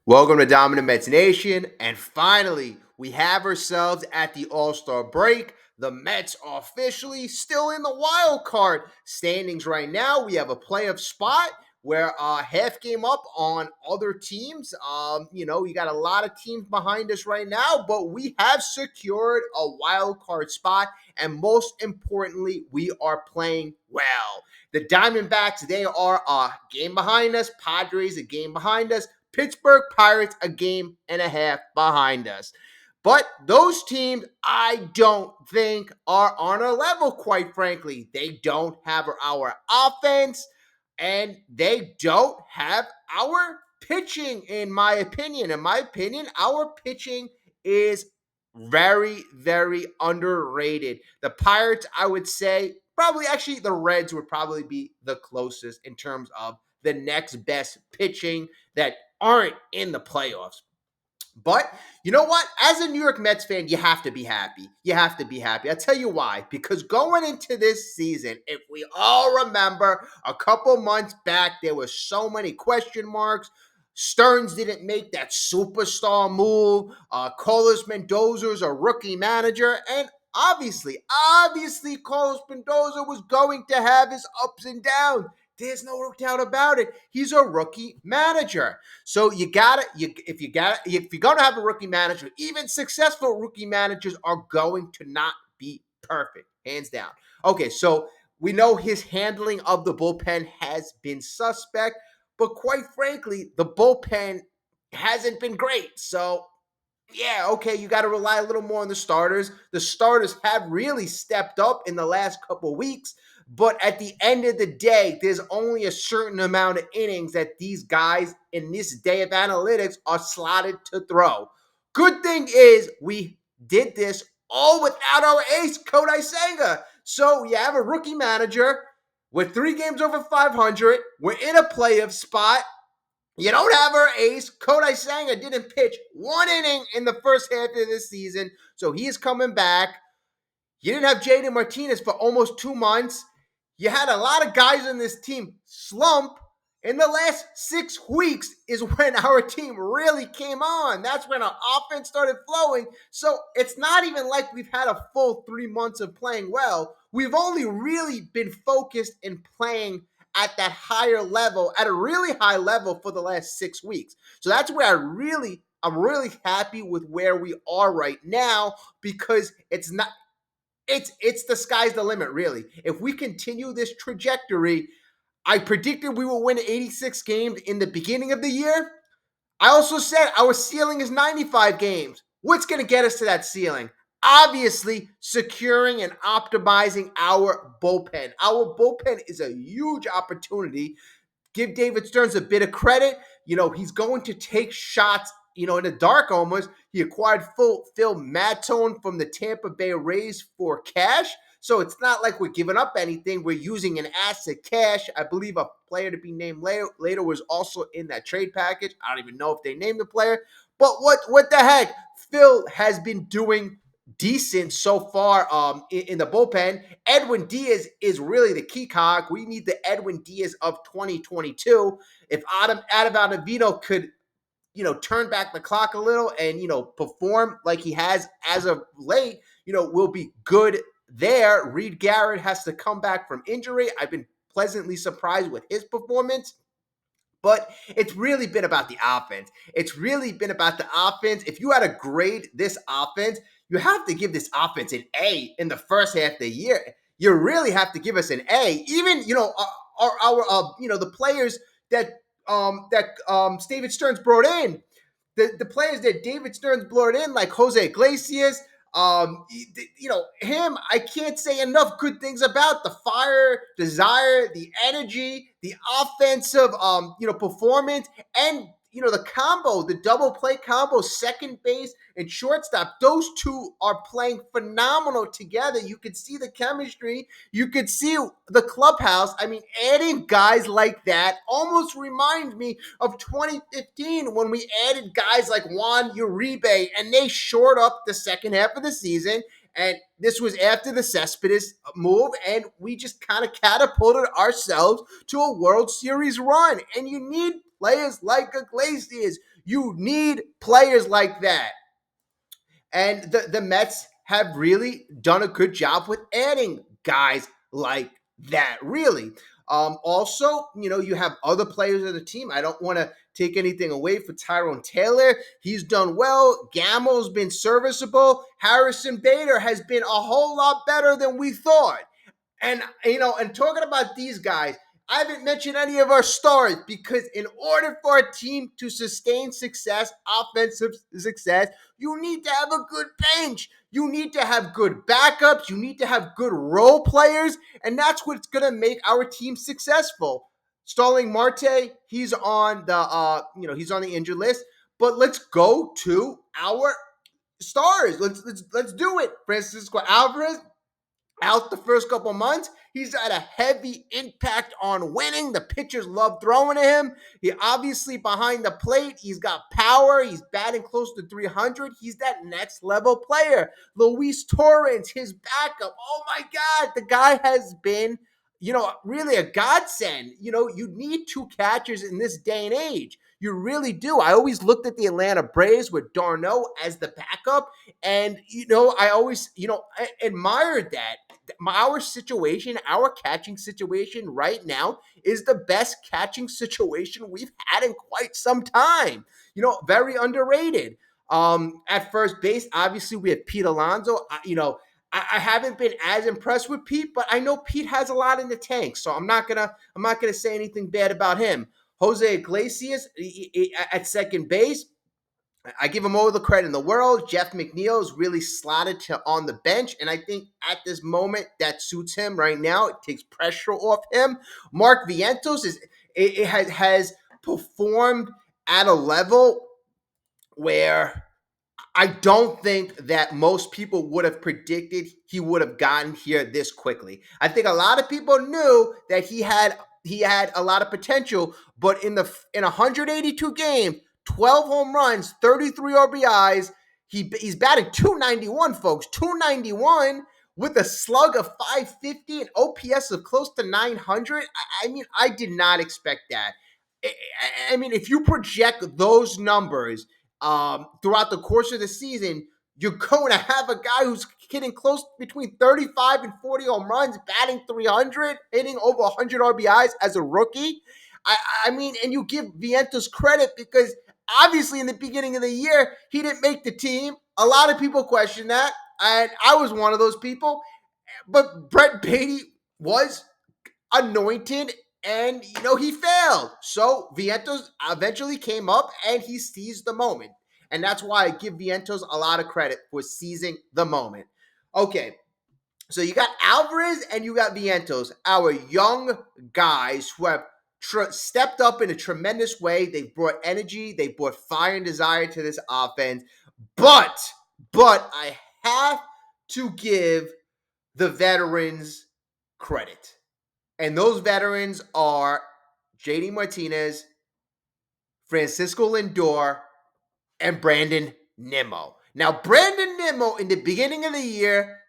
Welcome to Dominant Mets Nation. And finally, we have ourselves at the All-Star break. The Mets are officially still in the wild card standings right now. We have a playoff spot where half game up on other teams. You got a lot of teams behind us right now, but we have secured a wild card spot. And most importantly, we are playing well. The Diamondbacks, they are a game behind us. Padres, a game behind us. Pittsburgh Pirates a game and a half behind us. But those teams, I don't think are on our level, quite frankly. They don't have our offense, and they don't have our pitching, in my opinion. In my opinion, our pitching is very, very underrated. The Pirates, I would say, probably actually the Reds would probably be the closest in terms of the next best pitching that aren't in the playoffs. But you know what? As a New York Mets fan, you have to be happy. You have to be happy. I'll tell you why. Because going into this season, if we all remember a couple months back, there were so many question marks. Stearns didn't make that superstar move. Carlos Mendoza's a rookie manager. And obviously, Carlos Mendoza was going to have his ups and downs. There's no doubt about it. He's a rookie manager. So if you're gonna have a rookie manager, even successful rookie managers are going to not be perfect, hands down. Okay, so we know his handling of the bullpen has been suspect, but quite frankly, the bullpen hasn't been great. So yeah, okay, you got to rely a little more on the starters. The starters have really stepped up in the last couple weeks, but at the end of the day, there's only a certain amount of innings that these guys in this day of analytics are slotted to throw. Good thing is we did this all without our ace, Kodai Senga. So you have a rookie manager with 3 games over 500. We're in a playoff spot. You don't have our ace. Kodai Senga didn't pitch 1 inning in the first half of this season, so he is coming back. You didn't have Jaden Martinez for almost 2 months. You had a lot of guys on this team slump. In the last 6 weeks is when our team really came on. That's when our offense started flowing. So it's not even like we've had a full 3 months of playing well. We've only really been focused in playing at that higher level, at a really high level for the last 6 weeks. So that's where I'm really happy with where we are right now, because it's the sky's the limit, really. If we continue this trajectory, I predicted we will win 86 games in the beginning of the year. I also said our ceiling is 95 games. What's going to get us to that ceiling? Obviously, securing and optimizing our bullpen. Our bullpen is a huge opportunity. Give David Stearns a bit of credit. He's going to take shots, in the dark almost. He acquired Phil Mattone from the Tampa Bay Rays for cash. So it's not like we're giving up anything. We're using an asset cash. I believe a player to be named later was also in that trade package. I don't even know if they named the player. But what the heck? Phil has been doing decent so far in the bullpen. Edwin Diaz is really the key cog. We need the Edwin Diaz of 2022. If Adam Ottavino could, turn back the clock a little and, perform like he has as of late, we'll be good there. Reed Garrett has to come back from injury. I've been pleasantly surprised with his performance. But it's really been about the offense. It's really been about the offense. If you had to grade this offense, you have to give this offense an A in the first half of the year. You really have to give us an A. Even, the players that David Stearns brought in, the players that David Stearns brought in, like Jose Iglesias, him, I can't say enough good things about the fire, desire, the energy, the offensive, performance, and, the combo, the double play combo, second base and shortstop. Those two are playing phenomenal together. You could see the chemistry. You could see the clubhouse. I mean, adding guys like that almost reminds me of 2015 when we added guys like Juan Uribe, and they shored up the second half of the season. And this was after the Cespedes move, and we just kind of catapulted ourselves to a World Series run. And you need players like Iglesias. You need players like that. And the Mets have really done a good job with adding guys like that, really. Also, you have other players of the team. I don't want to take anything away for Tyrone Taylor. He's done well. Gamo's been serviceable. Harrison Bader has been a whole lot better than we thought. And talking about these guys, I haven't mentioned any of our stars because in order for a team to sustain success, offensive success, you need to have a good bench. You need to have good backups. You need to have good role players, and that's what's going to make our team successful. Starling Marte, he's on the injured list, but let's go to our stars. Let's do it. Francisco Alvarez, out the first couple months. He's had a heavy impact on winning. The pitchers love throwing to him. He obviously behind the plate, he's got power. He's batting close to 300. He's that next level player. Luis Torrens, his backup. Oh my God, the guy has been, really a godsend. You need two catchers in this day and age. You really do. I always looked at the Atlanta Braves with d'Arnaud as the backup, and I always I admired that. Our situation, our catching situation right now is the best catching situation we've had in quite some time. Very underrated. At first base, obviously we have Pete Alonso. I haven't been as impressed with Pete, but I know Pete has a lot in the tank, so I'm not gonna say anything bad about him. Jose Iglesias at second base, I give him all the credit in the world. Jeff McNeil is really slotted on the bench, and I think at this moment that suits him right now. It takes pressure off him. Mark Vientos has performed at a level where I don't think that most people would have predicted he would have gotten here this quickly. I think a lot of people knew that he had a lot of potential, but in 182 games, 12 home runs, 33 RBIs, he's batting 291, folks, 291 with a slug of 550 and OPS of close to 900. I mean, I did not expect that. I mean, if you project those numbers throughout the course of the season, you're going to have a guy who's hitting close between 35 and 40 home runs, batting 300, hitting over 100 RBIs as a rookie. I mean, and you give Vientos credit because obviously in the beginning of the year, he didn't make the team. A lot of people question that, and I was one of those people. But Brett Beatty was anointed, and he failed. So Vientos eventually came up and he seized the moment. And that's why I give Vientos a lot of credit for seizing the moment. Okay, so you got Alvarez and you got Vientos, our young guys who have stepped up in a tremendous way. They've brought energy, they brought fire and desire to this offense. But I have to give the veterans credit. And those veterans are JD Martinez, Francisco Lindor, and Brandon Nimmo. Now, Brandon Nimmo, in the beginning of the year,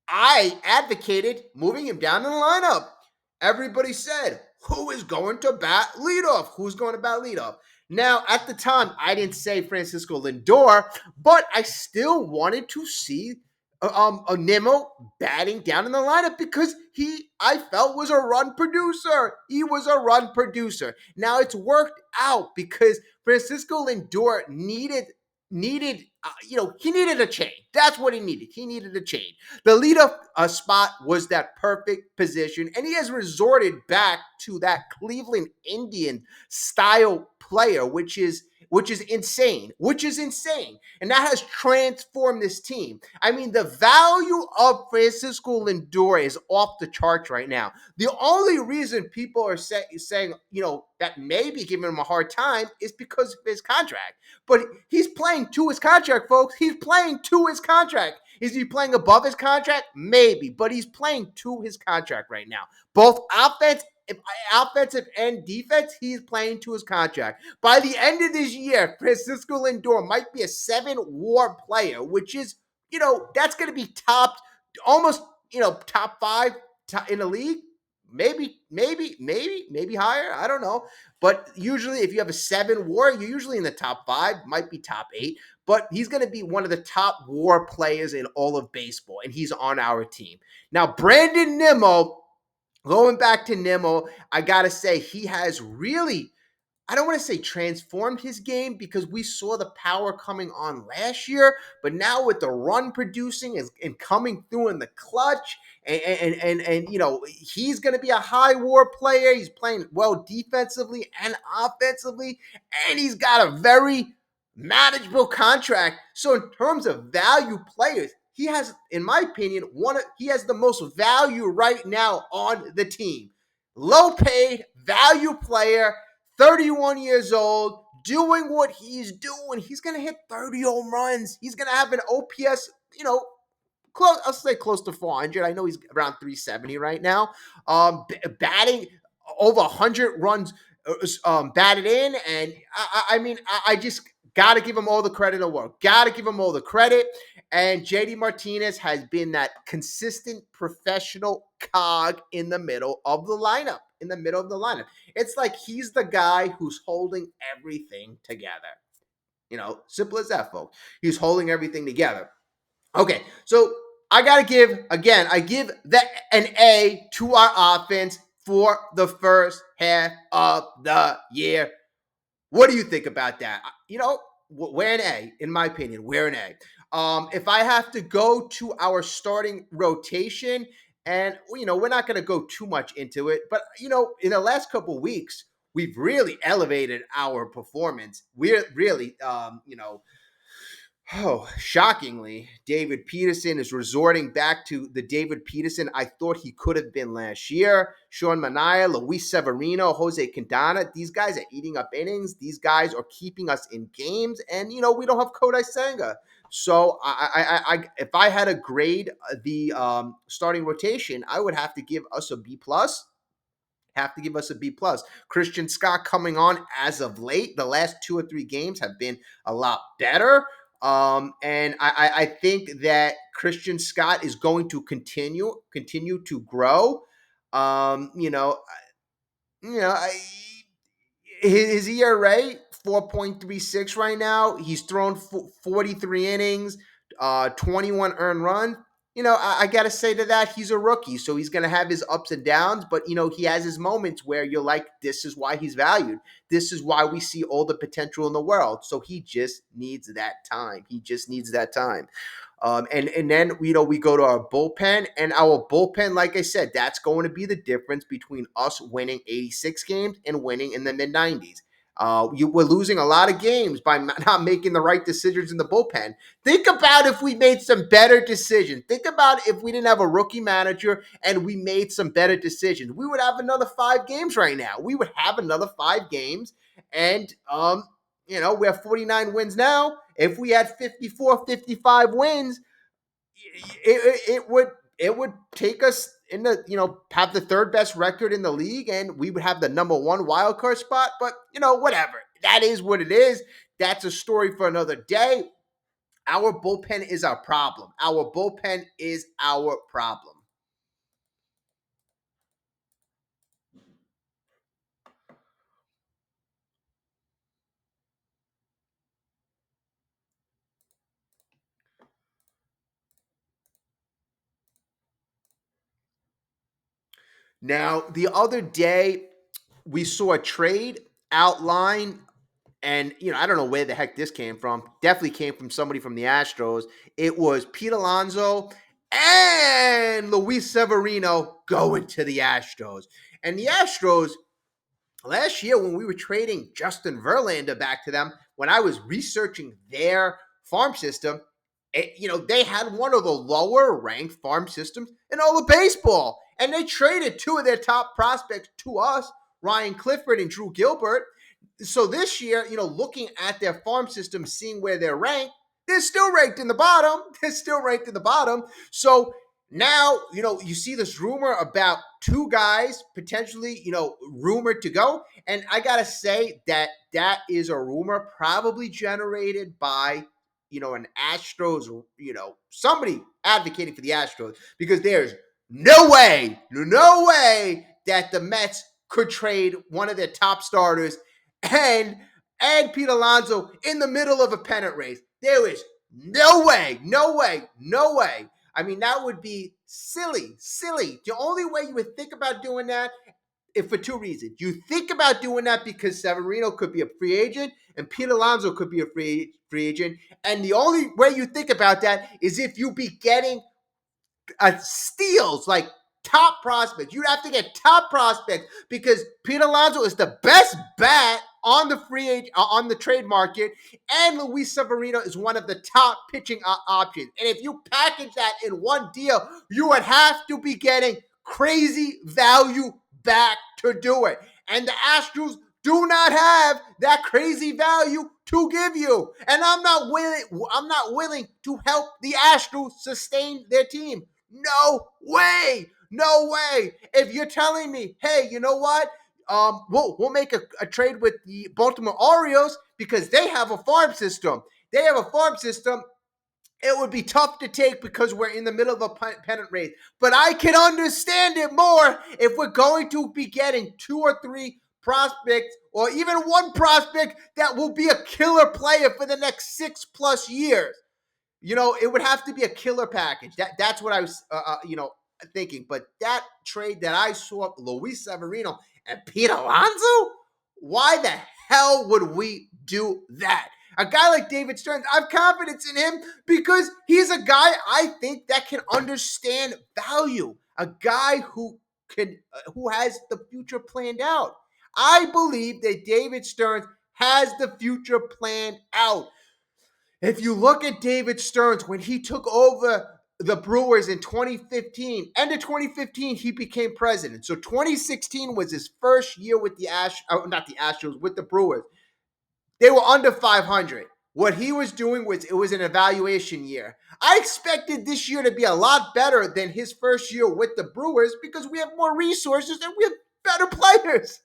I advocated moving him down in the lineup. Everybody said, who is going to bat leadoff? Who's going to bat leadoff? Now, at the time, I didn't say Francisco Lindor, but I still wanted to see a Nimmo batting down in the lineup because I felt, was a run producer. He was a run producer. Now it's worked out because Francisco Lindor he needed a change. That's what he needed. He needed a change. The leadoff spot was that perfect position, and he has resorted back to that Cleveland Indian style player, which is insane. And that has transformed this team. I mean, the value of Francisco Lindor is off the charts right now. The only reason people are saying, that maybe giving him a hard time is because of his contract. But he's playing to his contract, folks. He's playing to his contract. Is he playing above his contract? Maybe, but he's playing to his contract right now. Both offensive and defense, he's playing to his contract. By the end of this year, Francisco Lindor might be a 7-WAR player, which is, that's going to be top 5 in the league. maybe higher. I don't know. But usually, if you have a 7 WAR, you're usually in the top 5, might be top 8. But he's going to be one of the top WAR players in all of baseball, and he's on our team. Now, Brandon Nimmo, going back to Nimmo, I got to say he has really, I don't want to say transformed his game because we saw the power coming on last year, but now with the run producing and coming through in the clutch, he's going to be a high WAR player. He's playing well defensively and offensively, and he's got a very manageable contract. So in terms of value players, he has, in my opinion, he has the most value right now on the team. Low paid value player, 31 years old, doing what he's doing. He's going to hit 30 home runs. He's going to have an OPS, close. I'll say close to 400. I know he's around 370 right now. Batting over 100 runs batted in. And I just got to give him all the credit in the world. Got to give him all the credit. And JD Martinez has been that consistent professional cog in the middle of the lineup. It's like he's the guy who's holding everything together. Simple as that, folks. He's holding everything together. Okay, so I give an A to our offense for the first half of the year. What do you think about that? We're an A, in my opinion. We're an A. If I have to go to our starting rotation, and we're not going to go too much into it, but in the last couple of weeks, we've really elevated our performance. We're really, shockingly, David Peterson is resorting back to the David Peterson I thought he could have been last year. Sean Manaea, Luis Severino, Jose Quintana, these guys are eating up innings. These guys are keeping us in games, and we don't have Kodai Senga. So if I had to grade the starting rotation, I would have to give us a B plus. Christian Scott coming on as of late. The last 2 or 3 games have been a lot better. And I think that Christian Scott is going to continue to grow. His ERA 4.36 right now. He's thrown 43 innings, 21 earned runs. I got to say to that, he's a rookie, so he's going to have his ups and downs, but, he has his moments where you're like, this is why he's valued. This is why we see all the potential in the world. So he just needs that time. And then, we go to our bullpen, and our bullpen, like I said, that's going to be the difference between us winning 86 games and winning in the mid-90s. We're losing a lot of games by not making the right decisions in the bullpen. Think about if we made some better decisions. Think about if we didn't have a rookie manager and we made some better decisions. We would have another 5 games right now. And we have 49 wins now. If we had 54, 55 wins, it would take us in the have the 3rd best record in the league, and we would have the number 1 wild card spot. But whatever, that is what it is. That's a story for another day. Our bullpen is our problem. Now, the other day, we saw a trade outline, and I don't know where the heck this came from. Definitely came from somebody from the Astros. It was Pete Alonso and Luis Severino going to the Astros. And the Astros, last year when we were trading Justin Verlander back to them, when I was researching their farm system, they had one of the lower ranked farm systems in all of baseball. And they traded 2 of their top prospects to us, Ryan Clifford and Drew Gilbert. So this year, looking at their farm system, seeing where they're ranked, they're still ranked in the bottom. So now, you see this rumor about 2 guys potentially, rumored to go. And I got to say that is a rumor probably generated by, an Astros, somebody advocating for the Astros, because there's no way that the Mets could trade one of their top starters and Pete Alonso in the middle of a pennant race. There is no way, no way, no way. I mean, that would be silly, silly. The only way you would think about doing that if for two reasons. You think about doing that because Severino could be a free agent and Pete Alonso could be a free agent. And the only way you think about that is if you be getting steals, like top prospects. You'd have to get top prospects because Pete Alonso is the best bat on the free agent on the trade market, and Luis Severino is one of the top pitching options. And if you package that in one deal, you would have to be getting crazy value back to do it. And the Astros do not have that crazy value to give you. And I'm not willing to help the Astros sustain their team. No way. No way. If you're telling me, hey, you know what? We'll make a trade with the Baltimore Orioles because they have a farm system. They have a farm system. It would be tough to take because we're in the middle of a pennant race. But I can understand it more if we're going to be getting 2 or 3 prospects or even one prospect that will be a killer player for the next 6+ years. You know, it would have to be a killer package. That's what I was, thinking. But that trade that I saw, Luis Severino and Pete Alonso, why the hell would we do that? A guy like David Stearns, I have confidence in him because he's a guy I think that can understand value. A guy who has the future planned out. I believe that David Stearns has the future planned out. If you look at David Stearns, when he took over the Brewers in 2015, end of 2015, he became president. So 2016 was his first year with the Astros, with the Brewers. They were under 500. What he was doing was, it was an evaluation year. I expected this year to be a lot better than his first year with the Brewers because we have more resources and we have better players.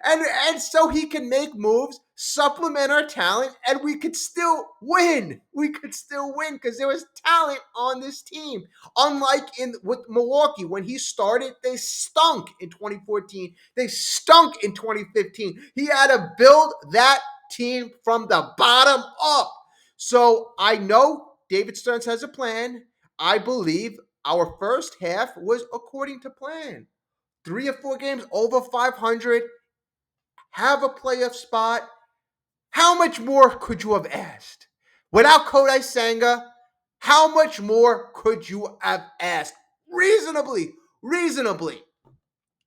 and so he can make moves, supplement our talent, and we could still win. We could still win because there was talent on this team. Unlike with Milwaukee, when he started, they stunk in 2014. They stunk in 2015. He had to build that team from the bottom up. So I know David Stearns has a plan. I believe our first half was according to plan. 3 or 4 games over 500, have a playoff spot. How much more could you have asked? Without Kodai Senga, how much more could you have asked? Reasonably.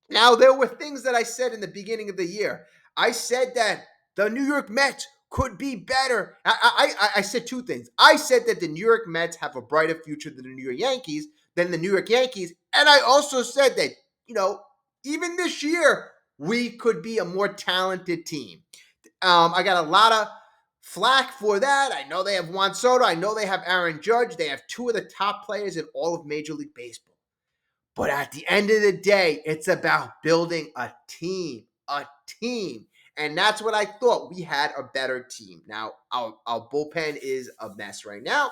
Now, there were things that I said in the beginning of the year. I said that the New York Mets could be better. I said 2 things. I said that the New York Mets have a brighter future than the New York Yankees, and I also said that, even this year, we could be a more talented team. I got a lot of flack for that. I know they have Juan Soto. I know they have Aaron Judge. They have 2 of the top players in all of Major League Baseball. But at the end of the day, it's about building a team. And that's what I thought. We had a better team. Now, our bullpen is a mess right now.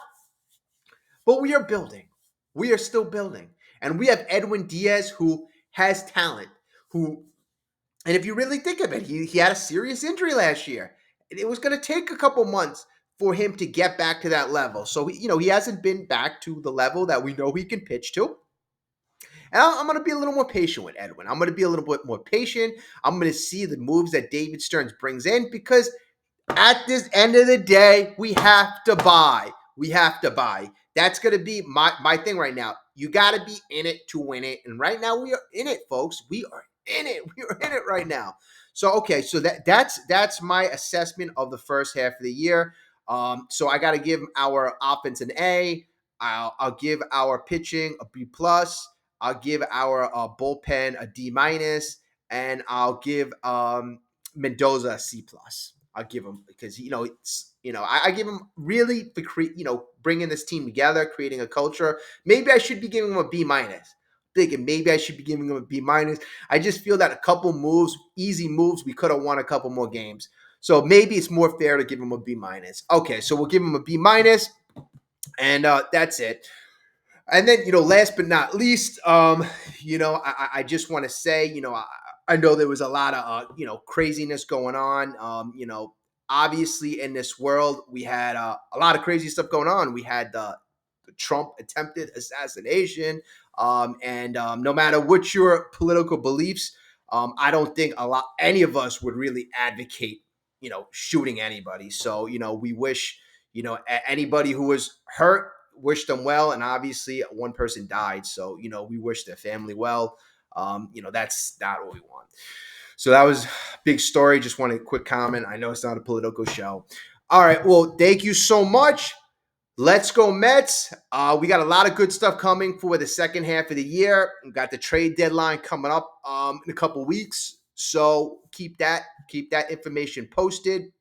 But we are building. We are still building. And we have Edwin Diaz, who has talent, and if you really think of it, he had a serious injury last year. It was going to take a couple months for him to get back to that level. So, he hasn't been back to the level that we know he can pitch to. And I'm going to be a little more patient with Edwin. I'm going to be a little bit more patient. I'm going to see the moves that David Stearns brings in because at this end of the day, we have to buy. That's going to be my thing right now. You got to be in it to win it. And right now we are in it, folks. We are in it. We are in it right now. So, okay. So that's my assessment of the first half of the year. So I got to give our offense an A. I'll give our pitching a B+. I'll give our bullpen a D-, and I'll give Mendoza a C+. I'll give him because I give him really for bringing this team together, creating a culture. Maybe I should be giving him a B-. Thinking maybe I should be giving him a B-. I just feel that a couple moves, easy moves, we could have won a couple more games. So maybe it's more fair to give him a B-. Okay, so we'll give him a B-, and that's it. And then, last but not least, I just want to say, I know there was a lot of, craziness going on. Obviously in this world, we had a lot of crazy stuff going on. We had the Trump attempted assassination. And no matter what your political beliefs, I don't think any of us would really advocate, shooting anybody. So, we wish, anybody who was hurt, wish them well. And obviously one person died. So, we wish their family well. That's not what we want. So that was a big story. Just wanted a quick comment. I know it's not a political show. All right. Well, thank you so much. Let's go Mets. We got a lot of good stuff coming for the second half of the year. We got the trade deadline coming up in a couple weeks. So keep that information posted.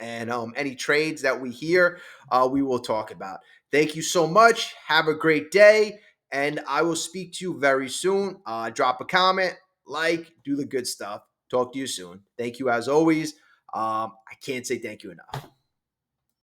And any trades that we hear, we will talk about. Thank you so much. Have a great day. And I will speak to you very soon. Drop a comment, do the good stuff. Talk to you soon. Thank you as always. I can't say thank you enough.